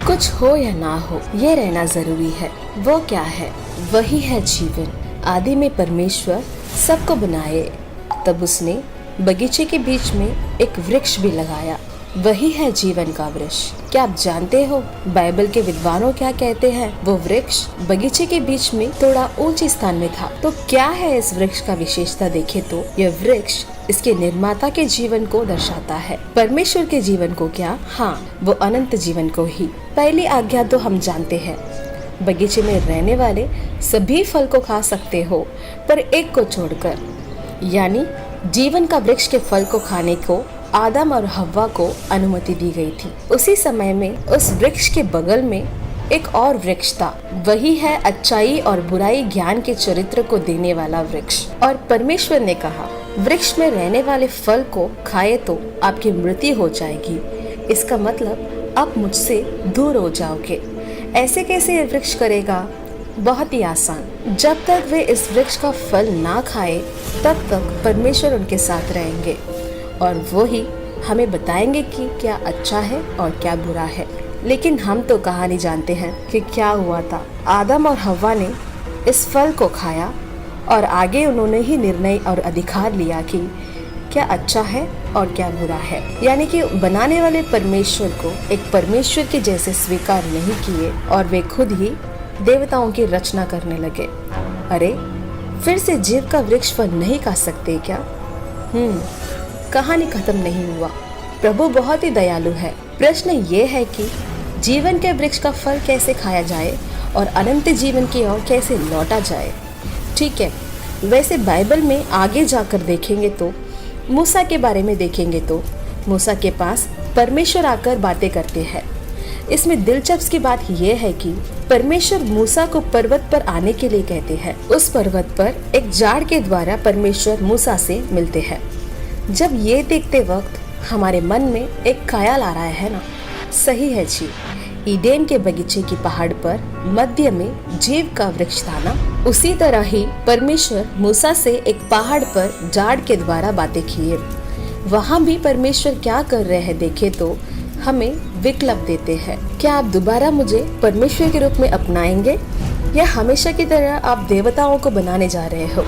कुछ हो या ना हो, ये रहना जरूरी है। वो क्या है? वही है जीवन। आदि में परमेश्वर सबको बनाए, तब उसने बगीचे के बीच में एक वृक्ष भी लगाया। वही है जीवन का वृक्ष। क्या आप जानते हो बाइबल के विद्वानों क्या कहते हैं? वो वृक्ष बगीचे के बीच में थोड़ा ऊंचे स्थान में था। तो क्या है इस वृक्ष का विशेषता? देखे तो यह वृक्ष इसके निर्माता के जीवन को दर्शाता है। परमेश्वर के जीवन को क्या? हाँ, वो अनंत जीवन को ही। पहली आज्ञा तो हम जानते हैं, बगीचे में रहने वाले सभी फल को खा सकते हो, पर एक को छोड़कर, यानी जीवन का वृक्ष के फल को खाने को आदम और हव्वा को अनुमति दी गई थी। उसी समय में उस वृक्ष के बगल में एक और वृक्ष था। वही है अच्छाई और बुराई ज्ञान के चरित्र को देने वाला वृक्ष। और परमेश्वर ने कहा, वृक्ष में रहने वाले फल को खाए तो आपकी मृत्यु हो जाएगी। इसका मतलब आप मुझसे दूर हो जाओगे। ऐसे कैसे वृक्ष करेगा? बहुत ही आसान। जब तक वे इस वृक्ष का फल ना खाए तब तक परमेश्वर उनके साथ रहेंगे और वो ही हमें बताएंगे कि क्या अच्छा है और क्या बुरा है। लेकिन हम तो कहानी जानते हैं कि क्या हुआ था। आदम और हव्वा ने इस फल को खाया और आगे उन्होंने ही निर्णय और अधिकार लिया कि क्या अच्छा है और क्या बुरा है। यानी कि बनाने वाले परमेश्वर को एक परमेश्वर के जैसे स्वीकार नहीं किए और वे खुद ही देवताओं की रचना करने लगे। अरे, फिर से जीव का वृक्ष फल नहीं खा सकते क्या? कहानी खत्म नहीं हुआ। प्रभु बहुत ही दयालु है। प्रश्न ये है कि जीवन के वृक्ष का फल कैसे खाया जाए और अनंत जीवन की ओर कैसे लौटा जाए। ठीक है, वैसे बाइबल में आगे जाकर देखेंगे तो मूसा के बारे में देखेंगे तो मूसा के पास परमेश्वर आकर बातें करते हैं। इसमें दिलचस्प की बात यह है कि परमेश्वर मूसा को पर्वत पर आने के लिए कहते हैं। उस पर्वत पर एक झाड़ के द्वारा परमेश्वर मूसा से मिलते हैं। जब ये देखते वक्त हमारे मन में एक ख्याल आ रहा है ना, सही है जी, ईडेन के बगीचे की पहाड़ पर मध्य में जीव का वृक्ष था ना। उसी तरह ही परमेश्वर मूसा से एक पहाड़ पर झाड़ के द्वारा बातें किए। वहाँ भी परमेश्वर क्या कर रहे हैं देखे तो हमें विकल्प देते हैं। क्या आप दोबारा मुझे परमेश्वर के रूप में अपनाएंगे या हमेशा की तरह आप देवताओं को बनाने जा रहे हो?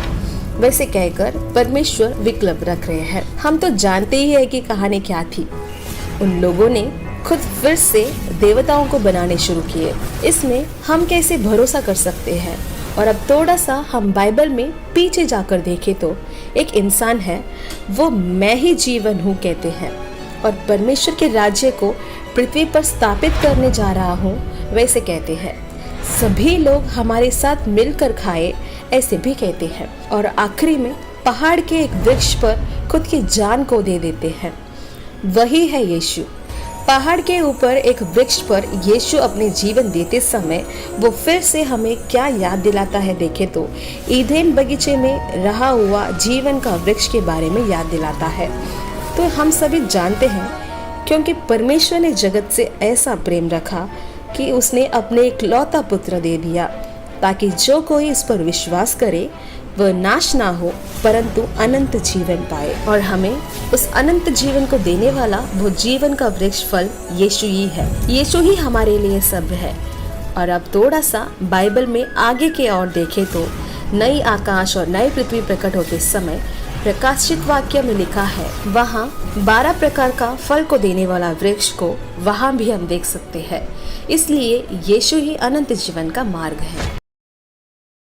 वैसे कहकर परमेश्वर विकल्प रख रहे हैं। हम तो जानते ही है कि कहानी क्या थी। उन लोगों ने खुद फिर से देवताओं को बनाने शुरू किए। इसमें हम कैसे भरोसा कर सकते हैं? और अब थोड़ा सा हम बाइबल में पीछे जाकर देखें तो एक इंसान है, वो मैं ही जीवन हूँ कहते हैं और परमेश्वर के राज्य को पृथ्वी पर स्थापित करने जा रहा हूँ वैसे कहते हैं। सभी लोग हमारे साथ मिलकर खाए ऐसे भी कहते हैं और आखिरी में पहाड़ के एक वृक्ष पर खुद की जान को दे देते हैं। वही है यीशु। पहाड़ के ऊपर एक वृक्ष पर यीशु अपने जीवन देते समय वो फिर से हमें क्या याद दिलाता है देखे तो ईदेन बगीचे में रहा हुआ जीवन का वृक्ष के बारे में याद दिलाता है। तो हम सभी जानते हैं क्योंकि परमेश्वर ने जगत से ऐसा प्रेम रखा कि उसने अपने इकलौता पुत्र दे दिया ताकि जो कोई इस पर विश्वास करे वह नाश ना हो परंतु अनंत जीवन पाए। और हमें उस अनंत जीवन को देने वाला वो जीवन का वृक्ष फल यीशु ही है। यीशु ही हमारे लिए सब है। और अब थोड़ा सा बाइबल में आगे के ओर देखें तो नई आकाश और नई पृथ्वी प्रकट होते समय प्रकाशित वाक्य में लिखा है, वहाँ 12 प्रकार का फल को देने वाला वृक्ष को वहाँ भी हम देख सकते हैं। इसलिए यीशु ही अनंत जीवन का मार्ग है।